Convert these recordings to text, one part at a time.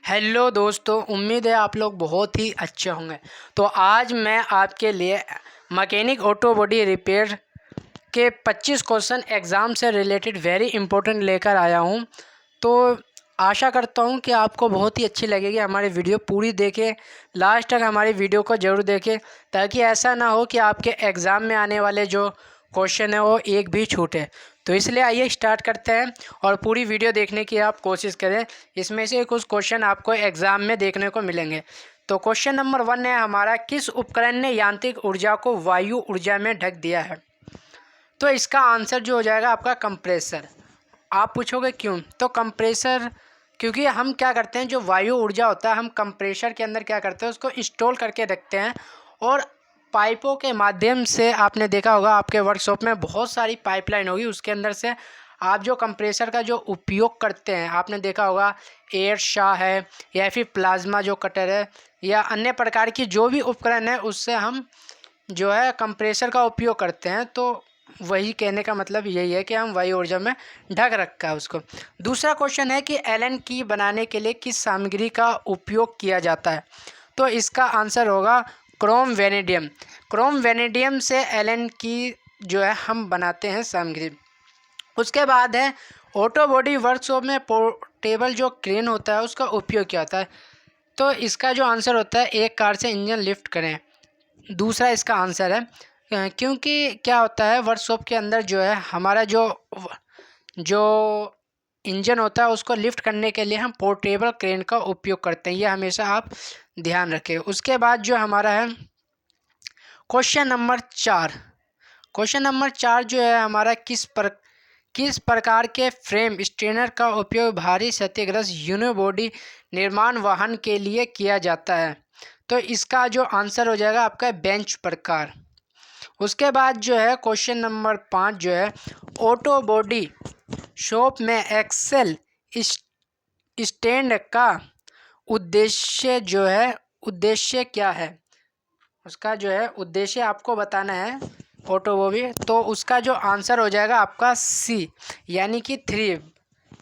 Hello दोस्तों, उम्मीद है आप लोग बहुत ही अच्छे होंगे। तो आज मैं आपके लिए मैकेनिक ऑटो बॉडी रिपेयर के 25 क्वेश्चन एग्ज़ाम से रिलेटेड वेरी इंपॉर्टेंट लेकर आया हूं। तो आशा करता हूं कि आपको बहुत ही अच्छी लगेगी। हमारी वीडियो पूरी देखें, लास्ट तक हमारी वीडियो को ज़रूर देखें, ताकि ऐसा ना हो कि आपके एग्ज़ाम में आने वाले जो क्वेश्चन है वो एक भी छूटे। तो इसलिए आइए स्टार्ट करते हैं और पूरी वीडियो देखने की आप कोशिश करें। इसमें से कुछ क्वेश्चन आपको एग्ज़ाम में देखने को मिलेंगे। तो क्वेश्चन नंबर 1 है हमारा, किस उपकरण ने यांत्रिक ऊर्जा को वायु ऊर्जा में ढक दिया है? तो इसका आंसर जो हो जाएगा आपका कंप्रेसर। आप पूछोगे क्यों? तो कंप्रेसर, क्योंकि हम क्या करते हैं, जो वायु ऊर्जा होता है हम कंप्रेसर के अंदर क्या करते हैं, उसको इंस्टॉल करके रखते हैं। और पाइपों के माध्यम से, आपने देखा होगा आपके वर्कशॉप में बहुत सारी पाइपलाइन होगी, उसके अंदर से आप जो कंप्रेसर का जो उपयोग करते हैं, आपने देखा होगा एयर शाह है या फिर प्लाज्मा जो कटर है या अन्य प्रकार की जो भी उपकरण है, उससे हम जो है कंप्रेसर का उपयोग करते हैं। तो वही कहने का मतलब यही है कि हम वायु ऊर्जा में ढक रखा है उसको। दूसरा क्वेश्चन है कि एलन की बनाने के लिए किस सामग्री का उपयोग किया जाता है? तो इसका आंसर होगा क्रोम वेनेडियम। क्रोम वेनेडियम से एलन की जो है हम बनाते हैं सामग्री। उसके बाद है ऑटो बॉडी वर्कशॉप में पोर्टेबल जो क्रेन होता है उसका उपयोग क्या होता है? तो इसका जो आंसर होता है एक कार से इंजन लिफ्ट करें। दूसरा इसका आंसर है क्योंकि क्या होता है वर्कशॉप के अंदर जो है हमारा जो जो इंजन होता है उसको लिफ्ट करने के लिए हम पोर्टेबल क्रेन का उपयोग करते हैं। ये हमेशा आप ध्यान रखें। उसके बाद जो हमारा है क्वेश्चन नंबर 4। क्वेश्चन नंबर 4 जो है हमारा, किस प्रकार के फ्रेम स्ट्रेनर का उपयोग भारी क्षतिग्रस्त यूनिबॉडी निर्माण वाहन के लिए किया जाता है? तो इसका जो आंसर हो जाएगा आपका बेंच प्रकार। उसके बाद जो है क्वेश्चन नंबर 5 जो है, ऑटो बॉडी शॉप में एक्सेल स्टैंड का उद्देश्य क्या है? उसका जो है उद्देश्य आपको बताना है ऑटो बॉडी। तो उसका जो आंसर हो जाएगा आपका सी, यानी कि 3।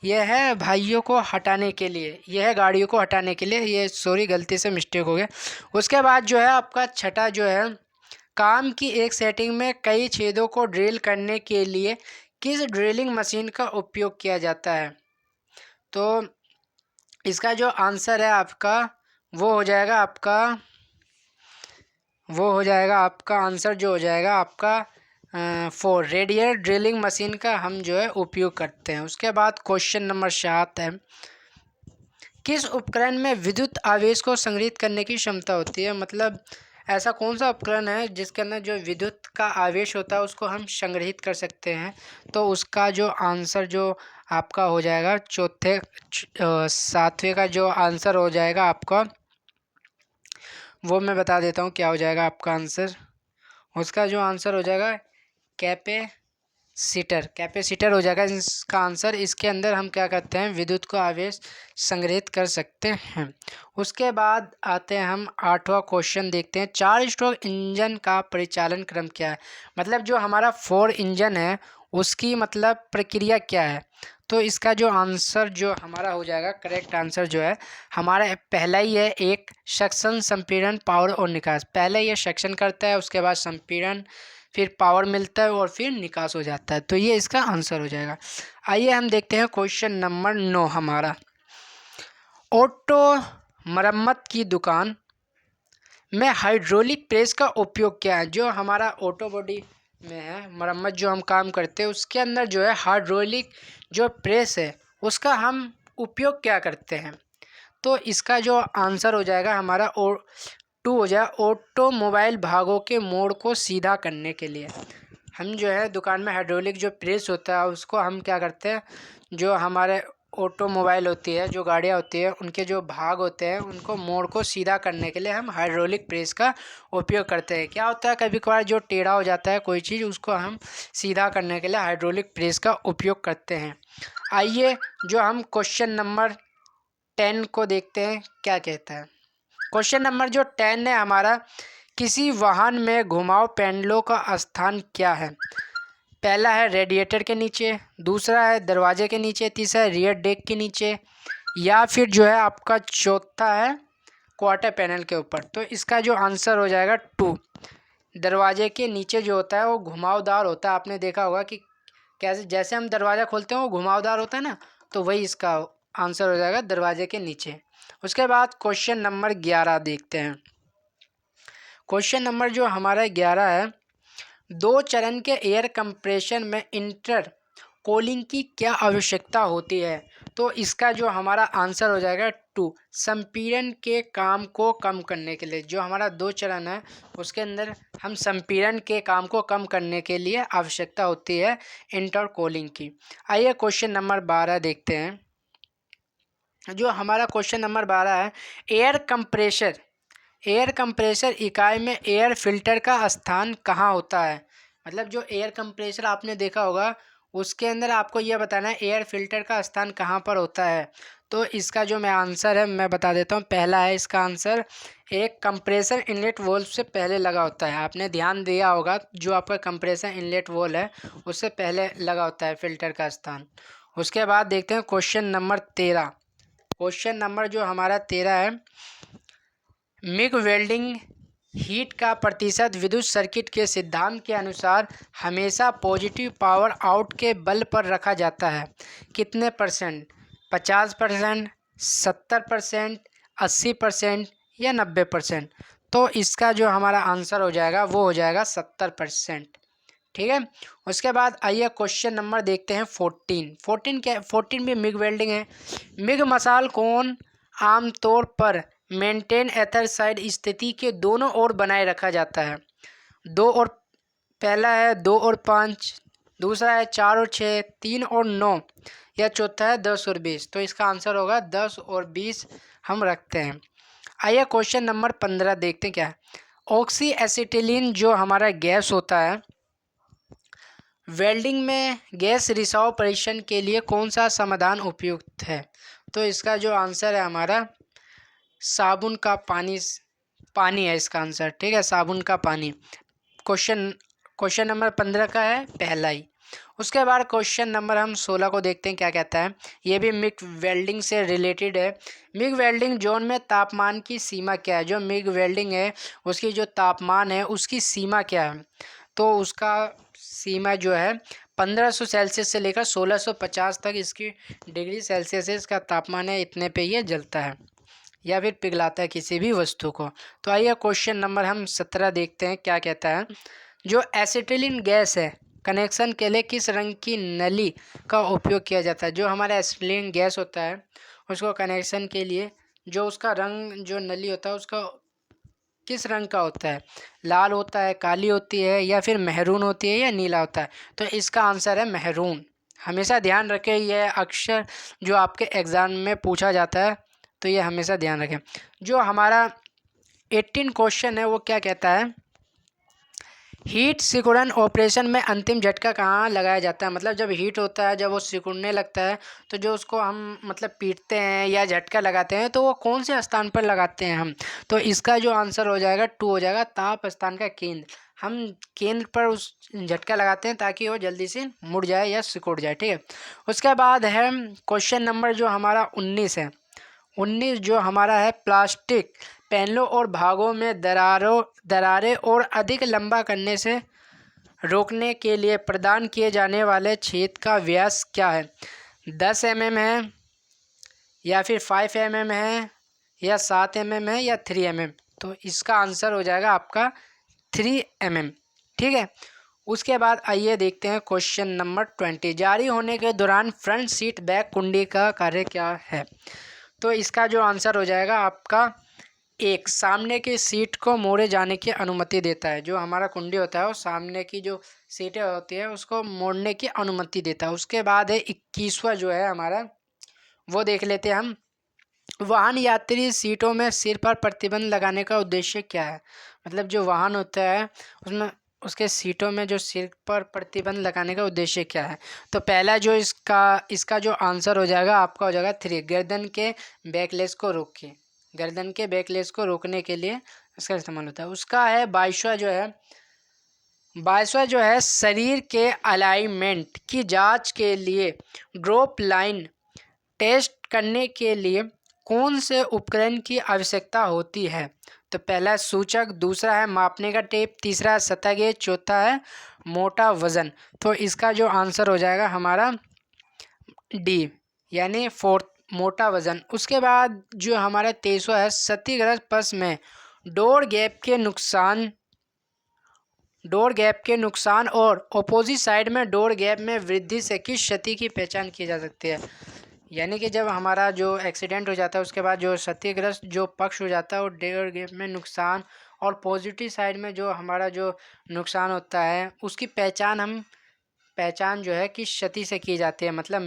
यह है भाइयों को हटाने के लिए, यह है गाड़ियों को हटाने के लिए। ये सॉरी, गलती से मिस्टेक हो गया। उसके बाद जो है आपका छठा जो है, काम की एक सेटिंग में कई छेदों को ड्रिल करने के लिए किस ड्रिलिंग मशीन का उपयोग किया जाता है? तो इसका जो आंसर है आपका वो हो जाएगा आपका आंसर जो हो जाएगा आपका 4, रेडियल ड्रिलिंग मशीन का हम जो है उपयोग करते हैं। उसके बाद क्वेश्चन नंबर 7 है, किस उपकरण में विद्युत आवेश को संग्रहित करने की क्षमता होती है? मतलब ऐसा कौन सा उपकरण है जिसके अंदर जो विद्युत का आवेश होता है उसको हम संग्रहित कर सकते हैं? तो उसका जो आंसर जो आपका हो जाएगा 7वें का जो आंसर हो जाएगा आपका, वो मैं बता देता हूँ क्या हो जाएगा आपका आंसर। उसका जो आंसर हो जाएगा कैपेसिटर हो जाएगा इसका आंसर। इसके अंदर हम क्या करते हैं, विद्युत को आवेश संग्रहित कर सकते हैं। उसके बाद आते हैं हम 8वां क्वेश्चन देखते हैं, 4 स्ट्रोक इंजन का परिचालन क्रम क्या है? मतलब जो हमारा 4 इंजन है उसकी मतलब प्रक्रिया क्या है? तो इसका जो आंसर जो हमारा हो जाएगा, करेक्ट आंसर जो है हमारा पहला ही है, एक सक्शन, संपीड़न, पावर और निकास। पहले ये सक्शन करता है, उसके बाद संपीड़न, फिर पावर मिलता है और फिर निकास हो जाता है। तो ये इसका आंसर हो जाएगा। आइए हम देखते हैं क्वेश्चन नंबर 9 हमारा, ऑटो मरम्मत की दुकान में हाइड्रोलिक प्रेस का उपयोग क्या है? जो हमारा ऑटो बॉडी में है मरम्मत जो हम काम करते हैं उसके अंदर जो है हाइड्रोलिक जो प्रेस है उसका हम उपयोग क्या करते हैं? तो इसका जो आंसर हो जाएगा हमारा 2 हो जाए, ऑटोमोबाइल भागों के मोड़ को सीधा करने के लिए हम जो है दुकान में हाइड्रोलिक जो प्रेस होता है उसको हम क्या करते हैं, जो हमारे ऑटोमोबाइल होती है, जो गाड़ियाँ होती है, उनके जो भाग होते हैं उनको मोड़ को सीधा करने के लिए हम हाइड्रोलिक प्रेस का उपयोग करते हैं। क्या होता है, कभी कभार जो टेढ़ा हो जाता है कोई चीज़, उसको हम सीधा करने के लिए हाइड्रोलिक प्रेस का उपयोग करते हैं। आइए जो हम क्वेश्चन नंबर 10 को देखते हैं क्या कहता है। क्वेश्चन नंबर जो 10 है हमारा, किसी वाहन में घुमाव पेंडलों का स्थान क्या है? पहला है रेडिएटर के नीचे, दूसरा है दरवाजे के नीचे, तीसरा है रियर डेक के नीचे, या फिर जो है आपका चौथा है क्वार्टर पैनल के ऊपर। तो इसका जो आंसर हो जाएगा 2। दरवाजे के नीचे जो होता है वो घुमावदार होता है, आपने देखा होगा कि कैसे जैसे हम दरवाज़ा खोलते हैं वो घुमावदार होता है ना, तो वही इसका आंसर हो जाएगा दरवाजे के नीचे। उसके बाद क्वेश्चन नंबर 11 देखते हैं। क्वेश्चन नंबर जो हमारा 11 है, 2 चरण के एयर कंप्रेशन में इंटर कूलिंग की क्या आवश्यकता होती है? तो इसका जो हमारा आंसर हो जाएगा 2। संपीड़न के काम को कम करने के लिए, जो हमारा 2 चरण है उसके अंदर हम संपीड़न के काम को कम करने के लिए आवश्यकता होती है इंटर कूलिंग की। आइए क्वेश्चन नंबर 12 देखते हैं। जो हमारा क्वेश्चन नंबर 12 है, एयर कंप्रेसर इकाई में एयर फिल्टर का स्थान कहाँ होता है? मतलब जो एयर कंप्रेसर आपने देखा होगा उसके अंदर आपको यह बताना है एयर फिल्टर का स्थान कहाँ पर होता है। तो इसका जो मैं आंसर है मैं बता देता हूँ। पहला है इसका आंसर, एक कंप्रेसर इनलेट वोल्व से पहले लगा होता है। आपने ध्यान दिया होगा जो आपका कंप्रेसर इनलेट वोल्व है उससे पहले लगा होता है फिल्टर का स्थान। उसके बाद देखते हैं क्वेश्चन नंबर 13। क्वेश्चन नंबर जो हमारा 13 है, मिग वेल्डिंग हीट का प्रतिशत विद्युत सर्किट के सिद्धांत के अनुसार हमेशा पॉजिटिव पावर आउट के बल पर रखा जाता है। कितने परसेंट? 50%, 70%, 80% या 90%? तो इसका जो हमारा आंसर हो जाएगा वो हो जाएगा 70%। ठीक है। उसके बाद आइए क्वेश्चन नंबर देखते हैं 14 क्या? 14 भी मिग वेल्डिंग है। मिग मसाल कोण आमतौर पर मेंटेन एथर साइड स्थिति के दोनों ओर बनाए रखा जाता है। 2 और पहला है 2 और 5, दूसरा है 4 और 6, 3 और 9 या चौथा है 10 और 20। तो इसका आंसर होगा 10 और 20 हम रखते हैं। आइए क्वेश्चन नंबर 15 देखते हैं क्या है। ऑक्सी एसिटिलीन जो हमारा गैस होता है, वेल्डिंग में गैस रिसाव परीक्षण के लिए कौन सा समाधान उपयुक्त है? तो इसका जो आंसर है हमारा साबुन का पानी है इसका आंसर। ठीक है, साबुन का पानी। क्वेश्चन नंबर 15 का है पहला ही। उसके बाद क्वेश्चन नंबर हम 16 को देखते हैं क्या कहता है। ये भी मिग वेल्डिंग से रिलेटेड है। मिग वेल्डिंग जोन में तापमान की सीमा क्या है? जो मिग वेल्डिंग है उसकी जो तापमान है उसकी सीमा क्या है? तो उसका सीमा जो है 1500 सेल्सियस से लेकर 1650 तक इसकी डिग्री सेल्सियस इसका तापमान है। इतने पे ये जलता है या फिर पिघलाता है किसी भी वस्तु को। तो आइए क्वेश्चन नंबर हम 17 देखते हैं क्या कहता है। जो एसिटिलीन गैस है कनेक्शन के लिए किस रंग की नली का उपयोग किया जाता है? जो हमारा एसिटिलीन गैस होता है उसको कनेक्शन के लिए जो उसका रंग जो नली होता है उसका किस रंग का होता है? लाल होता है, काली होती है या फिर मेहरून होती है या नीला होता है? तो इसका आंसर है मेहरून। हमेशा ध्यान रखें, यह अक्सर जो आपके एग्ज़ाम में पूछा जाता है तो ये हमेशा ध्यान रखें। जो हमारा 18 क्वेश्चन है वो क्या कहता है, हीट सिकुड़न ऑपरेशन में अंतिम झटका कहाँ लगाया जाता है? मतलब जब हीट होता है, जब वो सिकुड़ने लगता है तो जो उसको हम मतलब पीटते हैं या झटका लगाते हैं तो वो कौन से स्थान पर लगाते हैं हम? तो इसका जो आंसर हो जाएगा 2 हो जाएगा, ताप स्थान का केंद्र। हम केंद्र पर उस झटका लगाते हैं ताकि वो जल्दी से मुड़ जाए या सिकुड़ जाए। ठीक है। उसके बाद है क्वेश्चन नंबर जो हमारा 19 है। 19 जो हमारा है, प्लास्टिक पैनलों और भागों में दरारें और अधिक लंबा करने से रोकने के लिए प्रदान किए जाने वाले छेद का व्यास क्या है? 10 mm है या फिर 5 mm है या 7 mm है या 3 mm? तो इसका आंसर हो जाएगा आपका 3 mm। ठीक है। उसके बाद आइए देखते हैं क्वेश्चन नंबर 20। जारी होने के दौरान फ्रंट सीट बैक कुंडी का कार्य क्या है? तो इसका जो आंसर हो जाएगा आपका 1, सामने की सीट को मोड़े जाने की अनुमति देता है। जो हमारा कुंडी होता है वो सामने की जो सीटें होती है उसको मोड़ने की अनुमति देता है। उसके बाद है 21वां जो है हमारा, वो देख लेते हैं हम। वाहन यात्री सीटों में सिर पर प्रतिबंध लगाने का उद्देश्य क्या है? मतलब जो वाहन होता है उसमें उसके सीटों में जो सिर पर प्रतिबंध लगाने का उद्देश्य क्या है? तो पहला जो इसका जो आंसर हो जाएगा आपका हो जाएगा 3, गर्दन के बैकलेस को रोके। गर्दन के बैकलेस को रोकने के लिए इसका इस्तेमाल होता है। उसका है 22वां जो है शरीर के अलाइनमेंट की जांच के लिए ड्रॉप लाइन टेस्ट करने के लिए कौन से उपकरण की आवश्यकता होती है? तो पहला है सूचक, दूसरा है मापने का टेप, तीसरा है सतह गेज, चौथा है मोटा वजन। तो इसका जो आंसर हो जाएगा हमारा डी, यानी फोर्थ, मोटा वजन। उसके बाद जो हमारा 23वां है, क्षतिग्रस्त पक्ष में डोर गैप के नुकसान और अपोजिट साइड में डोर गैप में वृद्धि से किस क्षति की पहचान की जा सकती है? यानी कि जब हमारा जो एक्सीडेंट हो जाता है उसके बाद जो क्षतिग्रस्त जो पक्ष हो जाता है और डोर गैप में नुकसान और पॉजिटिव साइड में जो हमारा जो नुकसान होता है उसकी पहचान जो है किस क्षति से की जाती है, मतलब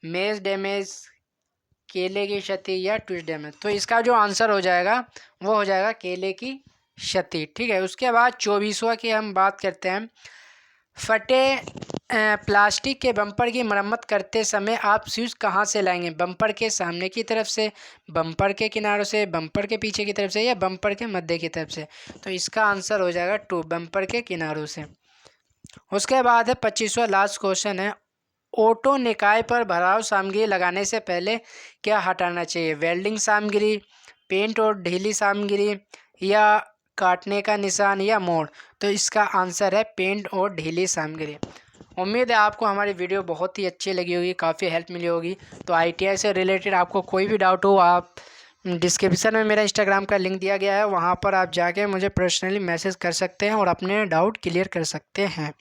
मेज डैमेज, केले की क्षति या ट्विस्ट डैमेज। तो इसका जो आंसर हो जाएगा वो हो जाएगा केले की क्षति। ठीक है। उसके बाद 24वां की हम बात करते हैं। फटे प्लास्टिक के बम्पर की मरम्मत करते समय आप स्विच कहाँ से लाएंगे? बम्पर के सामने की तरफ से, बम्पर के किनारों से, बम्पर के पीछे की तरफ से या बम्पर के मध्य की तरफ से? तो इसका आंसर हो जाएगा 2, बम्पर के किनारों से। उसके बाद है 25वां लास्ट क्वेश्चन है, ऑटो निकाय पर भराव सामग्री लगाने से पहले क्या हटाना चाहिए? वेल्डिंग सामग्री, पेंट और ढीली सामग्री या काटने का निशान या मोड़? तो इसका आंसर है पेंट और ढीली सामग्री। उम्मीद है आपको हमारी वीडियो बहुत ही अच्छी लगी होगी, काफ़ी हेल्प मिली होगी। तो ITI से रिलेटेड आपको कोई भी डाउट हो, आप डिस्क्रिप्शन में मेरा इंस्टाग्राम का लिंक दिया गया है, वहाँ पर आप जाके मुझे पर्सनली मैसेज कर सकते हैं और अपने डाउट क्लियर कर सकते हैं।